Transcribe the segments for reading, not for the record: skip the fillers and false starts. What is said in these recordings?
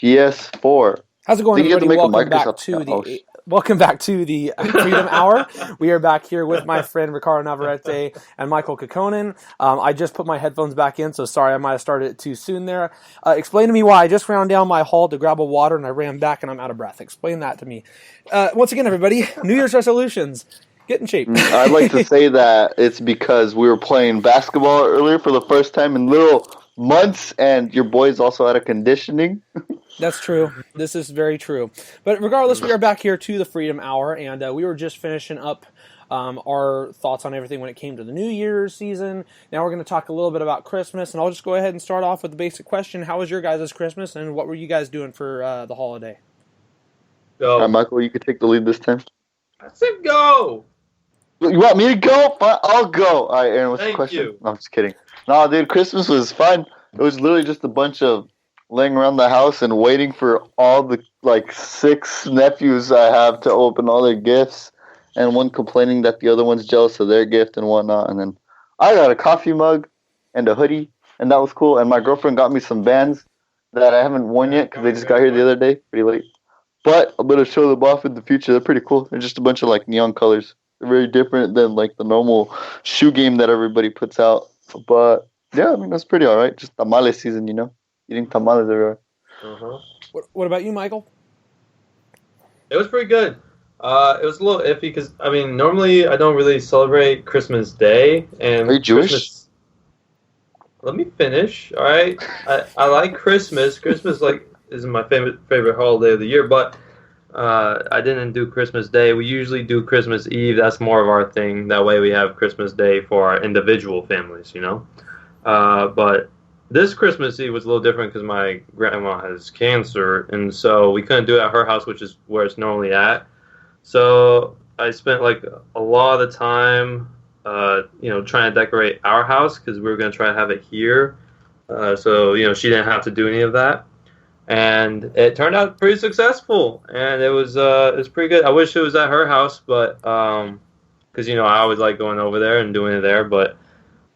PS4. How's it I going, think you have to everybody? make a Welcome back Microsoft to account. Oh, the Freedom Hour. We are back here with my friend Ricardo Navarrete and Michael Kekkonen. I just put my headphones back in, so sorry I might have started it too soon there. Explain to me why I just ran down my hall to grab a water and I ran back and I'm out of breath. Explain that to me. Once again, everybody, New Year's resolutions. Get in shape. I'd like to say that it's because we were playing basketball earlier for the first time in little months, and your boy's also out of conditioning. That's true. This is very true. But regardless, we are back here to the Freedom Hour, and we were just finishing up our thoughts on everything when it came to the New Year's season. Now we're going to talk a little bit about Christmas, and I'll just go ahead and start off with the basic question. How was your guys' Christmas, and what were you guys doing for the holiday? All right, Go. Michael, you can take the lead this time. I said go. You want me to go? Fine, I'll go. All right, Aaron, what's the Thank question? you. No, I'm just kidding. No, dude, Christmas was fun. It was literally just a bunch of laying around the house and waiting for all the, 6 nephews I have to open all their gifts, and one complaining that the other one's jealous of their gift and whatnot. And then I got a coffee mug and a hoodie, and that was cool. And my girlfriend got me some Vans that I haven't worn yet because they just got here the other day, pretty late. But I'm going to show them off in the future. They're pretty cool. They're just a bunch of, neon colors. They're very different than, the normal shoe game that everybody puts out. But, yeah, I mean, that's pretty all right. Just tamale season, eating tamales everywhere. Uh-huh. What about you, Michael? It was pretty good. It was a little iffy because, normally I don't really celebrate Christmas Day. And Are you Jewish? Christmas... Let me finish, all right? I like Christmas. Christmas, is my favorite holiday of the year, but I didn't do Christmas Day. We usually do Christmas Eve. That's more of our thing. That way we have Christmas Day for our individual families, But this Christmas Eve was a little different because my grandma has cancer, and so we couldn't do it at her house, which is where it's normally at. So I spent a lot of the time, trying to decorate our house because we were going to try to have it here. So she didn't have to do any of that. And it turned out pretty successful, and it was pretty good. I wish it was at her house, but because I always like going over there and doing it there. But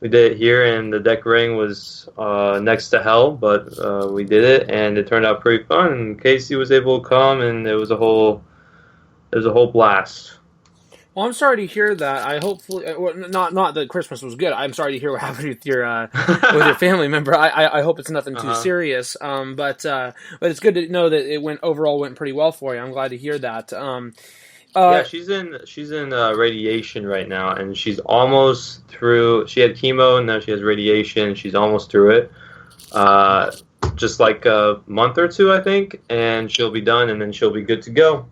we did it here, and the decorating was next to hell, but we did it, and it turned out pretty fun. And Casey was able to come, and it was a whole blast. Well, I'm sorry to hear that. I hopefully not that Christmas was good. I'm sorry to hear what happened with your family member. I hope it's nothing too serious. But it's good to know that it overall went pretty well for you. I'm glad to hear that. Yeah, she's in radiation right now, and she's almost through. She had chemo, and now she has radiation. And she's almost through it. Just a month or two, I think, and she'll be done, and then she'll be good to go.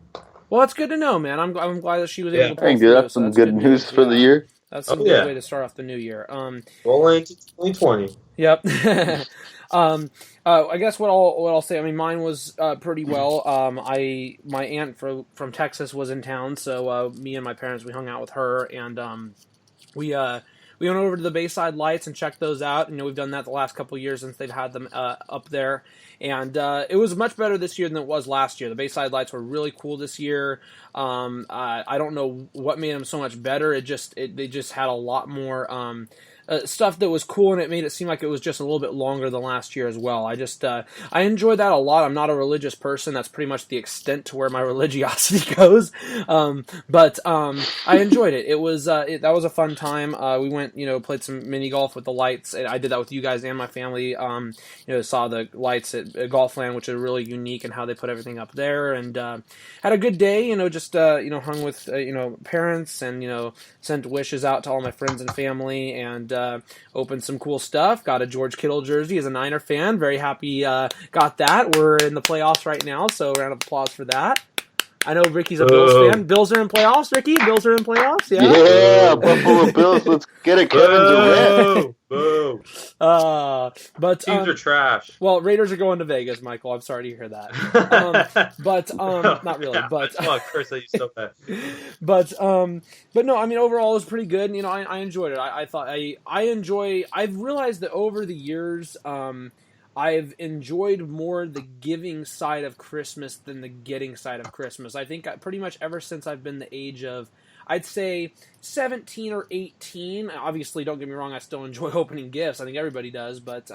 Well, that's good to know, man. I'm glad that she was able to pull Thank through. you. That's some good news for the year. That's a good way to start off the new year. Rolling into 2020. Yep. I guess what I'll say. Mine was pretty well. My aunt from Texas was in town, so me and my parents, we hung out with her, and we went over to the Bayside Lights and checked those out. We've done that the last couple of years since they've had them up there. And it was much better this year than it was last year. The Bayside Lights were really cool this year. I don't know what made them so much better. They just had a lot more stuff that was cool, and it made it seem like it was just a little bit longer than last year as well. I enjoyed that a lot. I'm not a religious person. That's pretty much the extent to where my religiosity goes. But I enjoyed it. It was that was a fun time. We went, played some mini golf with the lights. I did that with you guys and my family. Saw the lights at Golfland, which is really unique, and how they put everything up there, and had a good day. Hung with parents, and sent wishes out to all my friends and family, and opened some cool stuff. Got a George Kittle jersey as a Niner fan. Very happy got that. We're in the playoffs right now, so round of applause for that. I know Ricky's a Bills fan. Bills are in playoffs, Ricky? Bills are in playoffs? Yeah, Buffalo Bills. Let's get it, Kevin Durant. Boo. But teams are trash. Well, Raiders are going to Vegas, Michael. I'm sorry to hear that. But not really. But I curse at you so bad. But no. Overall, it was pretty good. I enjoyed it. I thought I've realized that over the years, I've enjoyed more the giving side of Christmas than the getting side of Christmas. I think pretty much ever since I've been the age of, I'd say 17 or 18. Obviously, don't get me wrong, I still enjoy opening gifts. I think everybody does, but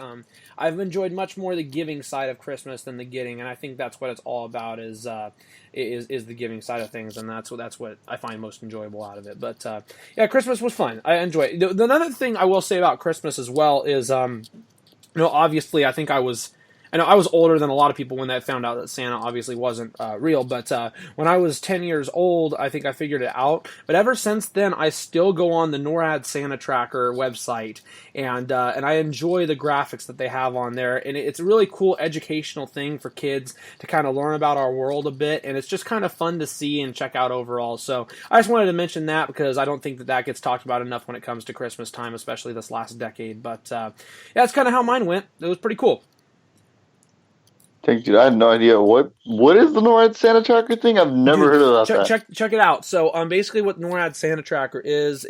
I've enjoyed much more the giving side of Christmas than the getting, and I think that's what it's all about is the giving side of things, and that's what I find most enjoyable out of it. But yeah, Christmas was fun. I enjoy it. Another thing I will say about Christmas as well is obviously, I know I was older than a lot of people when I found out that Santa obviously wasn't real, but when I was 10 years old, I think I figured it out. But ever since then, I still go on the NORAD Santa Tracker website, and I enjoy the graphics that they have on there, and it's a really cool educational thing for kids to kind of learn about our world a bit, and it's just kind of fun to see and check out overall. So I just wanted to mention that because I don't think that gets talked about enough when it comes to Christmas time, especially this last decade. But yeah, that's kind of how mine went. It was pretty cool. Thank you. I had no idea what is the NORAD Santa Tracker thing. I've never heard about that. Check it out. So basically, what NORAD Santa Tracker is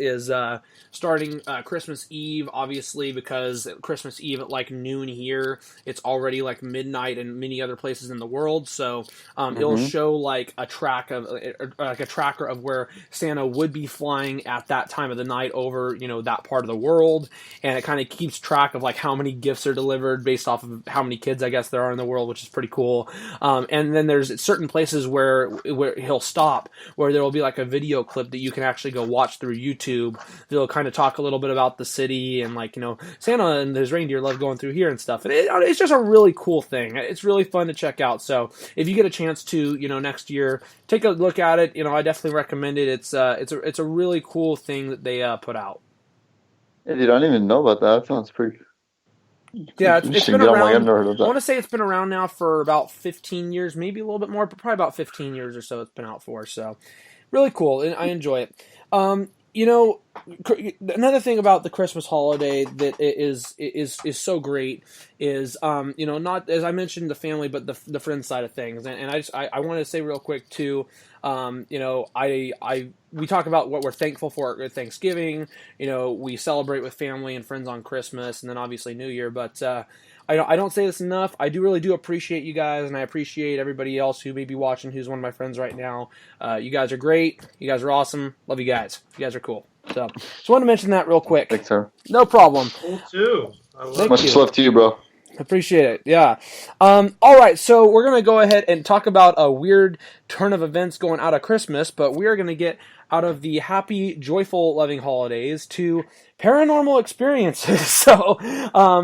starting Christmas Eve, obviously, because Christmas Eve at like noon here, it's already like midnight in many other places in the world. So it'll show like a tracker of where Santa would be flying at that time of the night over that part of the world, and it kind of keeps track of like how many gifts are delivered based off of how many kids I guess there are in the world, which is pretty cool. And then there's certain places where he'll stop, where there will be like a video clip that you can actually go watch through YouTube. They'll kind of talk a little bit about the city and like Santa and his reindeer love going through here and stuff. And it's just a really cool thing. It's really fun to check out. So if you get a chance to next year take a look at it, I definitely recommend it. It's a really cool thing that they put out. Yeah, dude, I don't even know about that. That sounds pretty. Yeah, it's been around. I've never heard of that. I want to say it's been around now for about 15 years, maybe a little bit more, but probably about 15 years or so it's been out for. So, really cool, and I enjoy it. Another thing about the Christmas holiday that is so great is not, as I mentioned, the family, but the friend side of things, and I want to say real quick too. We talk about what we're thankful for at Thanksgiving. We celebrate with family and friends on Christmas, and then obviously New Year. But I don't say this enough. I really do appreciate you guys, and I appreciate everybody else who may be watching who's one of my friends right now. You guys are great. You guys are awesome. Love you guys. You guys are cool. So just wanted to mention that real quick. Thanks, sir. No problem. Cool too. Much love to you, bro. Appreciate it. Yeah. All right. So we're going to go ahead and talk about a weird turn of events going out of Christmas, but we are going to get out of the happy, joyful, loving holidays to paranormal experiences. So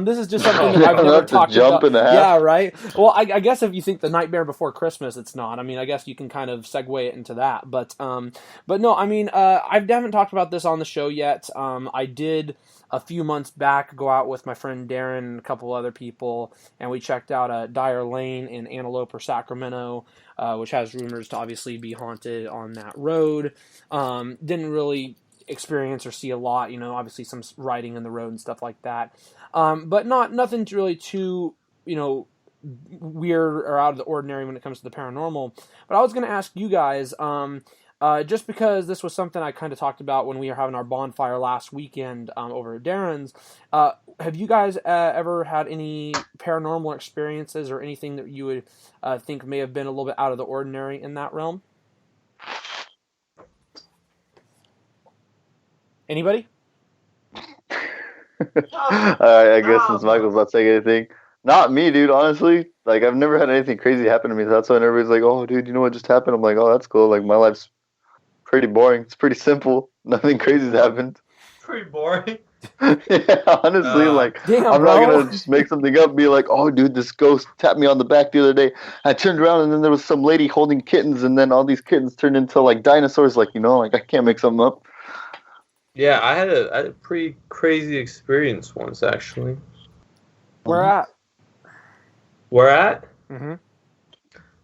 this is just something that I've never talked about. Yeah, right. Well, I guess if you think the Nightmare Before Christmas, it's not. I mean, I guess you can kind of segue it into that. But no, I mean, I haven't talked about this on the show yet. I did a few months back go out with my friend Darren and a couple other people, and we checked out Dyer Lane in Antelope or Sacramento, which has rumors to obviously be haunted on that road. Didn't really experience or see a lot, obviously some riding in the road and stuff like that. But nothing really too, weird or out of the ordinary when it comes to the paranormal. But I was going to ask you guys, just because this was something I kind of talked about when we were having our bonfire last weekend over at Darren's, have you guys ever had any paranormal experiences or anything that you would think may have been a little bit out of the ordinary in that realm? Anybody? I guess since Michael's not saying anything. Not me, dude, honestly. Like, I've never had anything crazy happen to me. So that's why everybody's like, oh, dude, you know what just happened? I'm like, oh, that's cool. Like, my life's pretty boring. It's pretty simple. Nothing crazy's happened. Pretty boring. Yeah, honestly, damn, I'm not going to just make something up and be like, oh, dude, this ghost tapped me on the back the other day. I turned around and then there was some lady holding kittens, and then all these kittens turned into, like, dinosaurs. Like, I can't make something up. Yeah, I had a pretty crazy experience once, actually. Where at? Where at? Mm-hmm.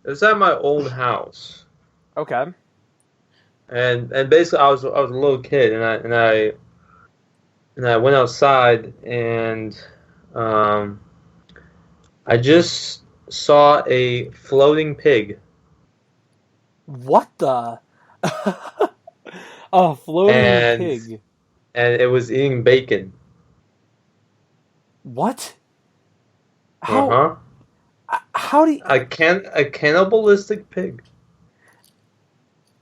It was at my old house. Okay. And basically, I was a little kid, and I went outside, and I just saw a floating pig. What the? A floating pig. And it was eating bacon. What? How? How do you... A cannibalistic pig.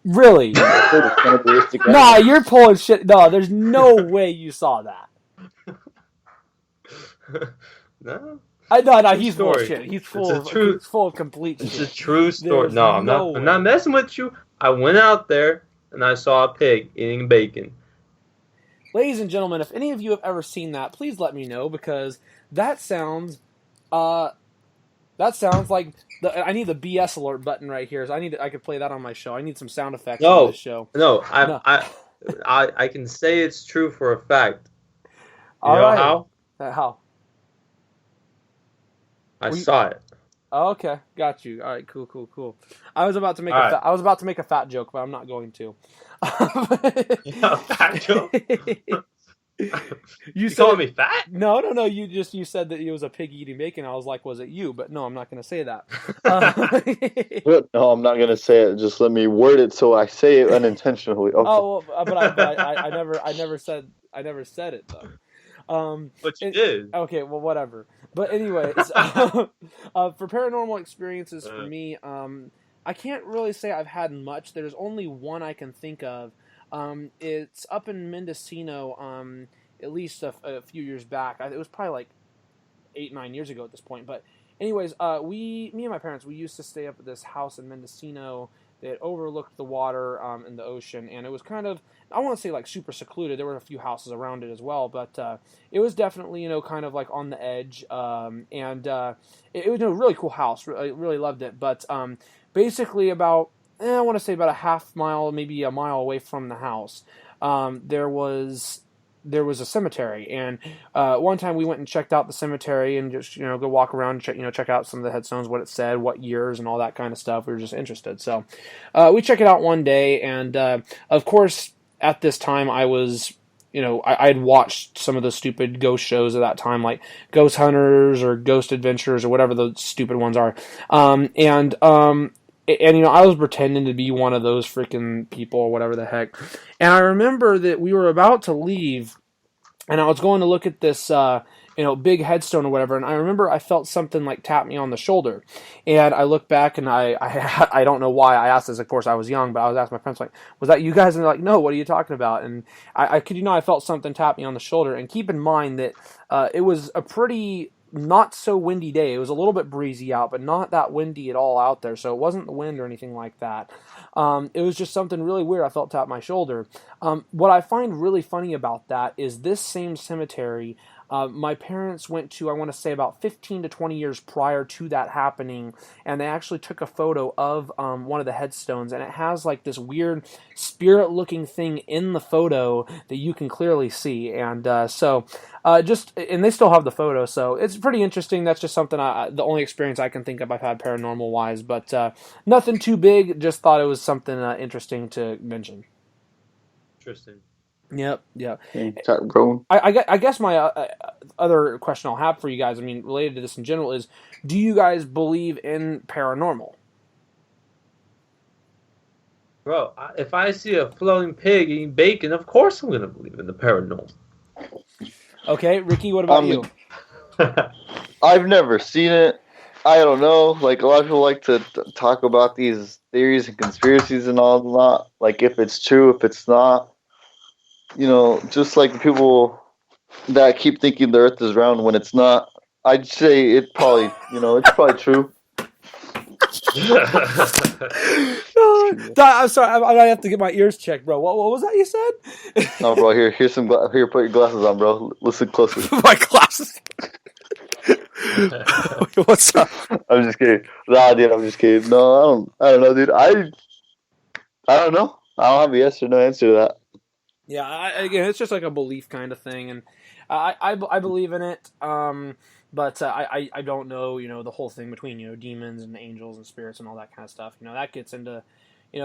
Really? It's cannibalistic Nah, animal. you're pulling shit. No, there's no way you saw that. No, No, true he's full of story. shit. It's a true. He's full of complete It's a shit. true story. There's No, no I'm not way. messing with you. I went out there and I saw a pig eating bacon. Ladies and gentlemen, if any of you have ever seen that, please let me know because that sounds, uh, like I need the BS alert button right here. So I could play that on my show. I need some sound effects on this No, show. no, No. I can say it's true for a fact. You All know right. how? How? I saw it. Oh, okay, got you. All right, cool. I was about to make All right. I was about to make a fat joke, but I'm not going to. Fat joke? You calling me fat? No. You said that it was a pig eating bacon. I was like, was it you? But no, I'm not going to say that. No, I'm not gonna say it. Just let me word it so I say it unintentionally. Okay. Oh, well, but I never said it though. But you did. Okay, well, whatever. But anyways, for paranormal experiences for me, I can't really say I've had much. There's only one I can think of. It's up in Mendocino. At least a few years back. It was probably like 8-9 years ago at this point. But anyways, me and my parents, we used to stay up at this house in Mendocino that overlooked the water and the ocean, and it was kind of, I want to say like super secluded. There were a few houses around it as well, but it was definitely kind of like on the edge, and it was a really cool house. I really loved it, but basically about I want to say about a half mile, maybe a mile away from the house, there was a cemetery, and one time we went and checked out the cemetery and just go walk around and check out some of the headstones, what it said, what years, and all that kind of stuff. We were just interested, so we check it out one day, and of course at this time I was I had watched some of the stupid ghost shows at that time, like Ghost Hunters or Ghost Adventures or whatever those stupid ones are, and I was pretending to be one of those freaking people or whatever the heck. And I remember that we were about to leave, and I was going to look at this, big headstone or whatever. And I remember I felt something like tap me on the shoulder, and I looked back, and I don't know why I asked this. Of course, I was young, but I was asking my friends like, "Was that you guys?" And they're like, "No, what are you talking about?" And I kid you not, I felt something tap me on the shoulder. And keep in mind that it was a pretty not so windy day. It was a little bit breezy out, but not that windy at all out there. So it wasn't the wind or anything like that. It was just something really weird. I felt tap my shoulder. What I find really funny about that is this same cemetery. My parents went to, I want to say, about 15 to 20 years prior to that happening, and they actually took a photo of one of the headstones, and it has like this weird spirit-looking thing in the photo that you can clearly see, and and they still have the photo, so it's pretty interesting. That's just something the only experience I can think of I've had paranormal-wise, but nothing too big. Just thought it was something interesting to mention. Interesting. Yep. I I guess my other question I'll have for you guys, I mean, related to this in general, is do you guys believe in paranormal? Bro, if I see a floating pig eating bacon, of course I'm going to believe in the paranormal. Okay, Ricky, what about you? I've never seen it. I don't know. Like, a lot of people like to talk about these theories and conspiracies and all that. Like, if it's true, if it's not. Just like the people that keep thinking the Earth is round when it's not. I'd say it's probably true. I'm sorry, I have to get my ears checked, bro. What was that you said? No, bro. Here's some. Here, put your glasses on, bro. Listen closely. My glasses. What's up? I'm just kidding. Nah, dude. I'm just kidding. No, I don't know, dude. I don't know. I don't have a yes or no answer to that. Yeah, again, it's just like a belief kind of thing, and I believe in it. But I don't know, the whole thing between, demons and angels and spirits and all that kind of stuff. That gets into,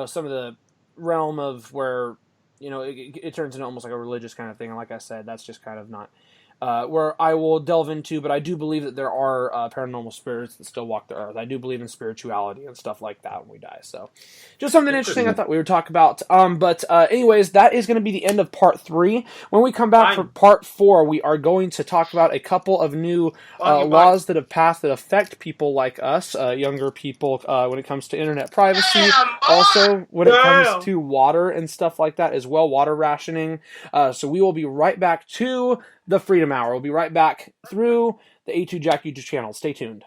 some of the realm of where, it turns into almost like a religious kind of thing. And like I said, that's just kind of not where I will delve into, but I do believe that there are paranormal spirits that still walk the earth. I do believe in spirituality and stuff like that when we die. So, just something interesting I thought we would talk about. But anyways, that is going to be the end of part 3. When we come back for part 4, we are going to talk about a couple of new laws that have passed that affect people like us, younger people, when it comes to internet privacy. Also, when it comes to water and stuff like that as well, water rationing. So we will be right back to the Freedom Hour. We'll be right back through the A2 Jack YouTube channel. Stay tuned.